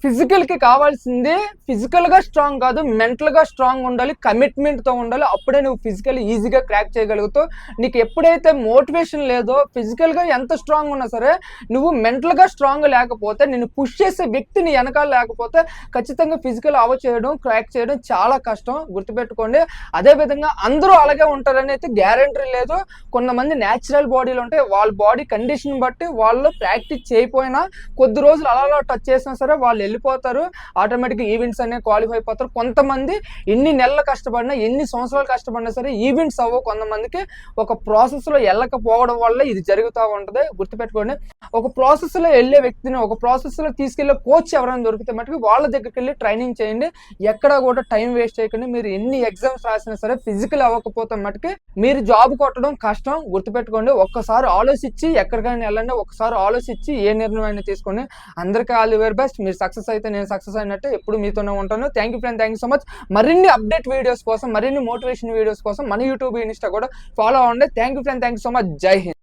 ఫిజికల్‌కి కావాల్సింది ఫిజికల్‌గా స్ట్రాంగ్ కాదు, మెంటల్‌గా స్ట్రాంగ్ ఉండాలి. కమిట్మెంట్‌తో ఉండాలి. అప్పుడే నువ్వు ఫిజికల్లీ ఈజీగా క్రాక్ చేయగలుగుతావు. నీకు ఎప్పుడైతే మోటివేషన్ లేదో ఫిజికల్‌గా ఎంత స్ట్రాంగ్ ఉన్నా సరే, నువ్వు మెంటల్‌గా స్ట్రాంగ్ లేకపోతే, నిన్ను పుష్ చేసే వ్యక్తి నీ ఎనకాల లేకపోతే ఖచ్చితంగా ఫిజికల్ చేయడం, క్రాక్ చేయడం చాలా కష్టం. గుర్తుపెట్టుకోండి. అదే విధంగా అందరూ అలాగే ఉంటారని అయితే గ్యారంటీ లేదు. కొంతమంది న్యాచురల్ బాడీలు ఉంటాయి. వాళ్ళ బాడీ కండిషన్ బట్టి వాళ్ళు ప్రాక్టీస్ చేయకపోయినా కొద్ది రోజులు అలా టచ్ చేసినా సరే వాళ్ళు వెళ్ళిపోతారు. ఆటోమేటిక్‌గా ఈవెంట్స్ అనేవి క్వాలిఫై అయిపోతారు. కొంతమంది ఎన్ని నెలలు కష్టపడినా, ఎన్ని సంవత్సరాలు కష్టపడినా సరే ఈవెంట్స్ అవ్వవు. కొంతమందికి ఒక ప్రాసెస్‌లో వెళ్ళకపోవడం వల్ల ఇది జరుగుతూ ఉంటది. గుర్తుపెట్టుకోండి. ఒక ప్రాసెస్‌లో వెళ్ళే వ్యక్తిని, ఒక ప్రాసెస్‌లో తీసుకెళ్లే కోచ్ ఎవరైనా దొరికితే మటుకు వాళ్ళ దగ్గరికి వెళ్ళి ట్రైనింగ్ చేయండి. ఎక్కడ కూడా టైం వేస్ట్ చేయకండి. మీరు ఎన్ని ఎగ్జామ్స్ రాసినా సరే ఫిజికల్ అవ్వకపోతే మటుకు మీరు జాబ్ కొట్టడం కష్టం. గుర్తుపెట్టుకోండి. ఒక్కసారి ఆలోచించి ఎక్కడికైనా వెళ్ళండి. ఒక్కసారి ఆలోచించి ఏ నిర్ణయం అయినా తీసుకోండి. అందరికీ ఆల్ ది వెరీ బెస్ట్. మీరు సక్సెస్ అయితే నేను సక్సెస్ అయినట్టే. ఎప్పుడు మీతోనే ఉంటాను. Thank you friend. Thank you so much. మరిన్ని అప్డేట్ వీడియోస్ కోసం, మరిన్ని మోటివేషన్ వీడియోస్ కోసం మన యూట్యూబ్, ఇన్స్టా కూడా ఫాలో అవ్వండి. Thank you friend. Thank you so much. జై హింద్.